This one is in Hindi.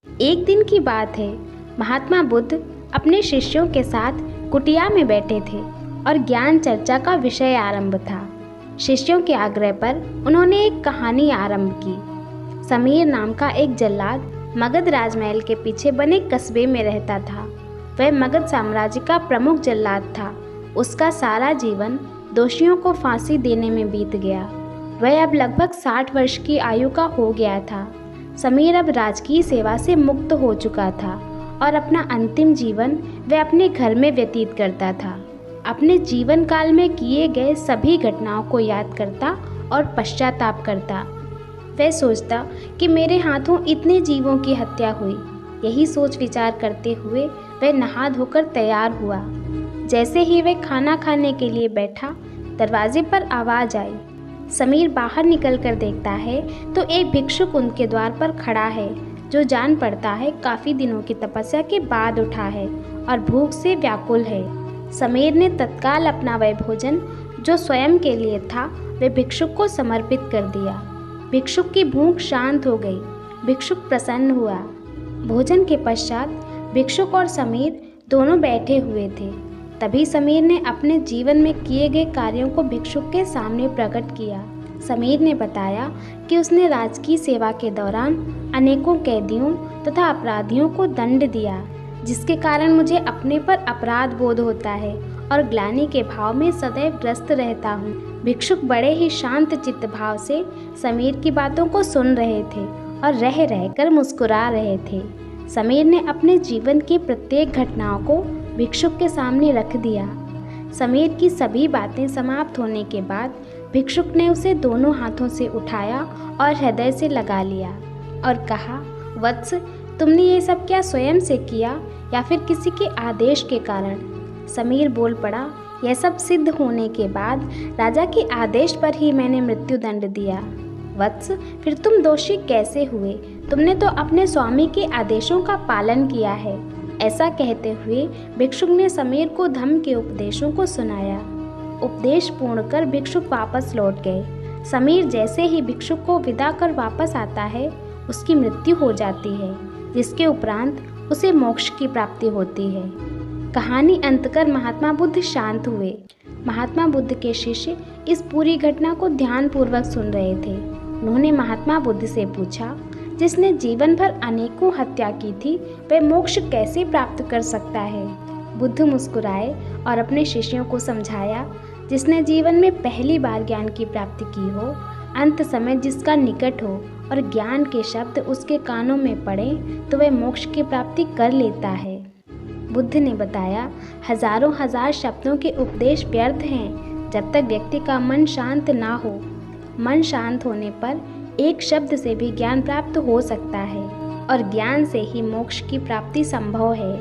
एक दिन की बात है। महात्मा बुद्ध अपने शिष्यों के साथ कुटिया में बैठे थे और ज्ञान चर्चा का विषय आरंभ था। शिष्यों के आग्रह पर उन्होंने एक कहानी आरंभ की। समीर नाम का एक जल्लाद मगध राजमहल के पीछे बने कस्बे में रहता था। वह मगध साम्राज्य का प्रमुख जल्लाद था। उसका सारा जीवन दोषियों को फांसी देने में बीत गया। वह अब लगभग 60 वर्ष की आयु का हो गया था। समीर अब राजकीय सेवा से मुक्त हो चुका था और अपना अंतिम जीवन वह अपने घर में व्यतीत करता था। अपने जीवन काल में किए गए सभी घटनाओं को याद करता और पश्चाताप करता। वह सोचता कि मेरे हाथों इतने जीवों की हत्या हुई। यही सोच विचार करते हुए वह नहा धोकर तैयार हुआ। जैसे ही वह खाना खाने के लिए बैठा, दरवाजे पर आवाज़ आई। समीर बाहर निकलकर देखता है तो एक भिक्षुक उनके द्वार पर खड़ा है, जो जान पड़ता है काफ़ी दिनों की तपस्या के बाद उठा है और भूख से व्याकुल है। समीर ने तत्काल अपना वह भोजन, जो स्वयं के लिए था, वह भिक्षुक को समर्पित कर दिया। भिक्षुक की भूख शांत हो गई। भिक्षुक प्रसन्न हुआ। भोजन के पश्चात भिक्षुक और समीर दोनों बैठे हुए थे। तभी समीर ने अपने जीवन में किए गए कार्यों को भिक्षुक के सामने प्रकट किया। समीर ने बताया कि उसने राजकीय सेवा के दौरान अनेकों कैदियों तथा अपराधियों को दंड दिया, जिसके कारण मुझे अपने पर अपराध बोध होता है और ग्लानि के भाव में सदैव ग्रस्त रहता हूँ। भिक्षुक बड़े ही शांत चित्त भाव से समीर की बातों को सुन रहे थे और रह रहकर मुस्कुरा रहे थे। समीर ने अपने जीवन की प्रत्येक घटनाओं को भिक्षुक के सामने रख दिया। समीर की सभी बातें समाप्त होने के बाद भिक्षुक ने उसे दोनों हाथों से उठाया और हृदय से लगा लिया और कहा, वत्स, तुमने ये सब क्या स्वयं से किया या फिर किसी के आदेश के कारण? समीर बोल पड़ा, यह सब सिद्ध होने के बाद राजा के आदेश पर ही मैंने मृत्युदंड दिया। वत्स, फिर तुम दोषी कैसे हुए? तुमने तो अपने स्वामी के आदेशों का पालन किया है। ऐसा कहते हुए भिक्षुक ने समीर को धम्म के उपदेशों को सुनाया। उपदेश पूर्ण कर भिक्षुक वापस लौट गए। समीर जैसे ही भिक्षुक को विदा कर वापस आता है, उसकी मृत्यु हो जाती है, जिसके उपरांत उसे मोक्ष की प्राप्ति होती है। कहानी अंत कर महात्मा बुद्ध शांत हुए। महात्मा बुद्ध के शिष्य इस पूरी घटना को ध्यानपूर्वक सुन रहे थे। उन्होंने महात्मा बुद्ध से पूछा, जिसने जीवन भर अनेकों हत्या की थी, वह मोक्ष कैसे प्राप्त कर सकता है? बुद्ध मुस्कुराए और अपने शिष्यों को समझाया, जिसने जीवन में पहली बार ज्ञान की प्राप्ति की हो, अंत समय जिसका निकट हो और ज्ञान के शब्द उसके कानों में पड़े, तो वह मोक्ष की प्राप्ति कर लेता है। बुद्ध ने बताया, हजारों हजार शब्दों के उपदेश व्यर्थ हैं जब तक व्यक्ति का मन शांत ना हो। मन शांत होने पर एक शब्द से भी ज्ञान प्राप्त हो सकता है और ज्ञान से ही मोक्ष की प्राप्ति संभव है।